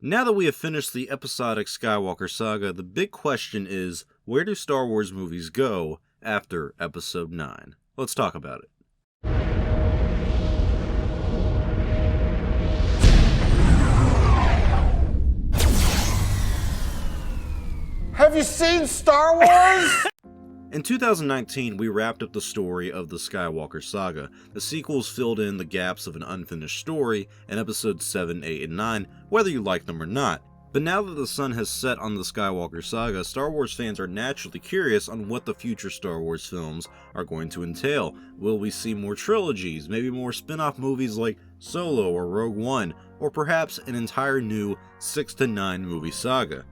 Now that we have finished the episodic Skywalker Saga, the big question is, where do Star Wars movies go after Episode 9? Let's talk about it. Have you seen Star Wars? In 2019, we wrapped up the story of the Skywalker Saga. The sequels filled in the gaps of an unfinished story in episodes 7, 8, and 9, whether you like them or not. But now that the sun has set on the Skywalker Saga, Star Wars fans are naturally curious on what the future Star Wars films are going to entail. Will we see more trilogies, maybe more spin-off movies like Solo or Rogue One, or perhaps an entire new 6 to 9 movie saga?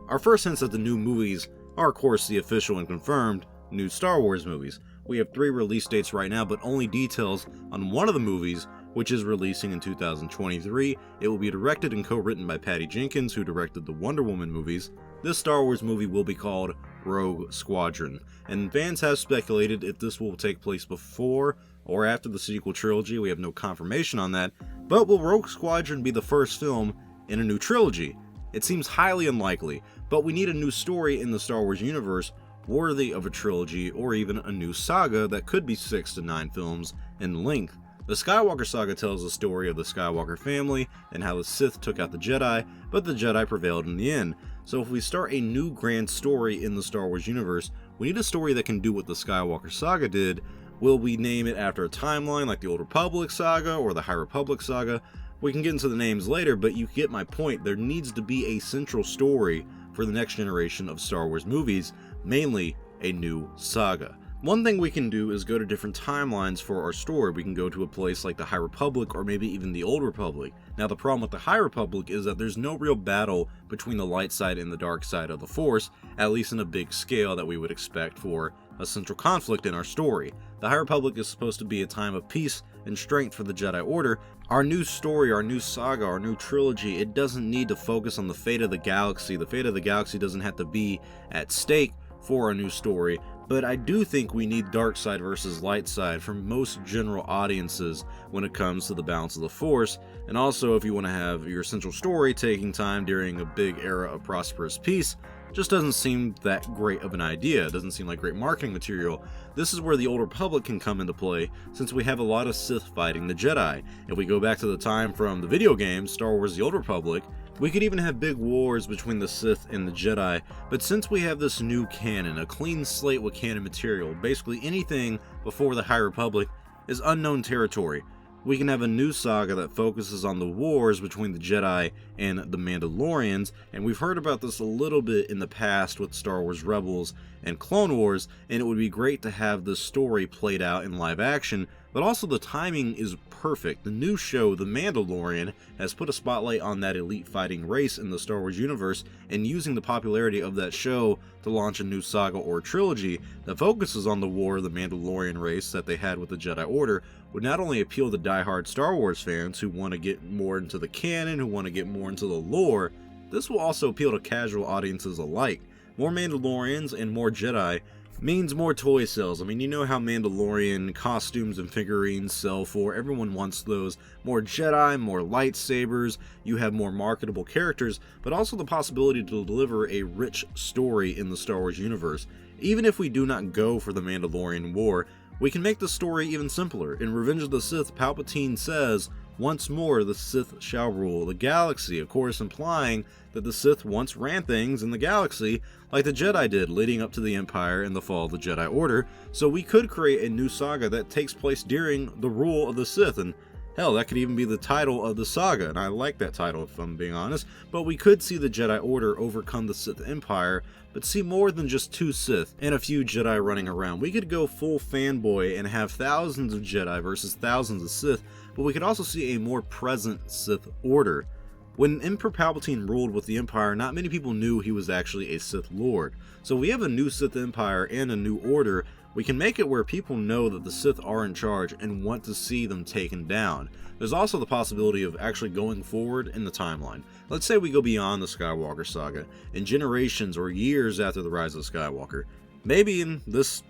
Our first hints at the new movies are, of course, the official and confirmed new Star Wars movies. We have 3 release dates right now, but only details on one of the movies, which is releasing in 2023. It will be directed and co-written by Patty Jenkins, who directed the Wonder Woman movies. This Star Wars movie will be called Rogue Squadron, and fans have speculated if this will take place before or after the sequel trilogy. We have no confirmation on that, but will Rogue Squadron be the first film in a new trilogy? It seems highly unlikely, but we need a new story in the Star Wars universe worthy of a trilogy or even a new saga that could be 6 to 9 films in length. The Skywalker Saga tells the story of the Skywalker family and how the Sith took out the Jedi, but the Jedi prevailed in the end. So if we start a new grand story in the Star Wars universe, we need a story that can do what the Skywalker Saga did. Will we name it after a timeline like the Old Republic Saga or the High Republic Saga? We can get into the names later, but you get my point. There needs to be a central story for the next generation of Star Wars movies, mainly a new saga. One thing we can do is go to different timelines for our story. We can go to a place like the High Republic or maybe even the Old Republic. Now the problem with the High Republic is that there's no real battle between the light side and the dark side of the Force, at least in a big scale that we would expect for a central conflict in our story. The High Republic is supposed to be a time of peace and strength for the Jedi Order. Our new story, our new saga, our new trilogy, it doesn't need to focus on the fate of the galaxy. The fate of the galaxy doesn't have to be at stake for a new story, but I do think we need dark side versus light side for most general audiences when it comes to the balance of the Force, and also if you want to have your central story taking time during a big era of prosperous peace. Just doesn't seem that great of an idea. It doesn't seem like great marketing material. This is where the Old Republic can come into play, since we have a lot of Sith fighting the Jedi. If we go back to the time from the video games, Star Wars The Old Republic, we could even have big wars between the Sith and the Jedi, but since we have this new canon, a clean slate with canon material, basically anything before the High Republic is unknown territory. We can have a new saga that focuses on the wars between the Jedi and the Mandalorians, and we've heard about this a little bit in the past with Star Wars Rebels and Clone Wars, and it would be great to have this story played out in live action, but also the timing is perfect. The new show, The Mandalorian, has put a spotlight on that elite fighting race in the Star Wars universe, and using the popularity of that show to launch a new saga or trilogy that focuses on the war of the Mandalorian race that they had with the Jedi Order would not only appeal to diehard Star Wars fans who want to get more into the canon, who want to get more into the lore, this will also appeal to casual audiences alike. More Mandalorians and more Jedi means more toy sales. I mean, you know how Mandalorian costumes and figurines sell for. Everyone wants those. More Jedi, more lightsabers, you have more marketable characters, but also the possibility to deliver a rich story in the Star Wars universe. Even if we do not go for the Mandalorian War, we can make the story even simpler. In Revenge of the Sith, Palpatine says, "Once more the Sith shall rule the galaxy," of course implying that the Sith once ran things in the galaxy like the Jedi did leading up to the Empire and the fall of the Jedi Order. So we could create a new saga that takes place during the rule of the Sith, and hell, that could even be the title of the saga, and I like that title if I'm being honest. But we could see the Jedi Order overcome the Sith Empire, but see more than just 2 Sith and a few Jedi running around. We could go full fanboy and have thousands of Jedi versus thousands of Sith, but we could also see a more present Sith Order. When Emperor Palpatine ruled with the Empire, not many people knew he was actually a Sith Lord. So we have a new Sith Empire and a new Order. We can make it where people know that the Sith are in charge and want to see them taken down. There's also the possibility of actually going forward in the timeline. Let's say we go beyond the Skywalker Saga, in generations or years after the rise of Skywalker. Maybe in this,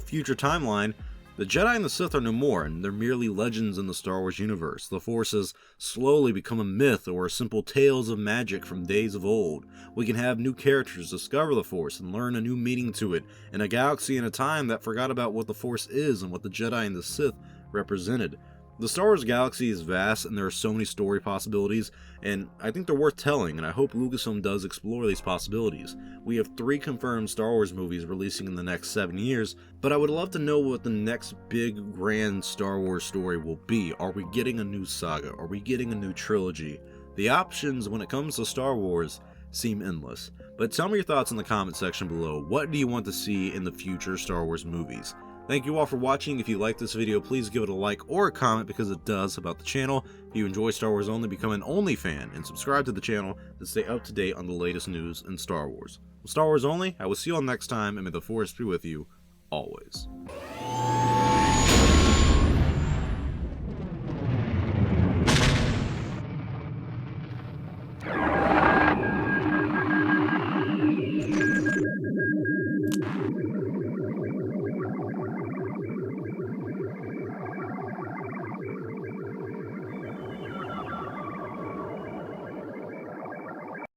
future timeline, The Jedi and the Sith are no more, and they're merely legends in the Star Wars universe. The Force has slowly become a myth or simple tales of magic from days of old. We can have new characters discover the Force and learn a new meaning to it in a galaxy and a time that forgot about what the Force is and what the Jedi and the Sith represented. The Star Wars galaxy is vast and there are so many story possibilities, and I think they're worth telling, and I hope Lucasfilm does explore these possibilities. We have 3 confirmed Star Wars movies releasing in the next 7 years, but I would love to know what the next big, grand Star Wars story will be. Are we getting a new saga? Are we getting a new trilogy? The options when it comes to Star Wars seem endless, but tell me your thoughts in the comment section below. What do you want to see in the future Star Wars movies? Thank you all for watching. If you like this video, please give it a like or a comment because it does help out the channel. If you enjoy Star Wars Only, become an Only fan and subscribe to the channel to stay up to date on the latest news in Star Wars. With Star Wars Only, I will see you all next time, and may the Force be with you always.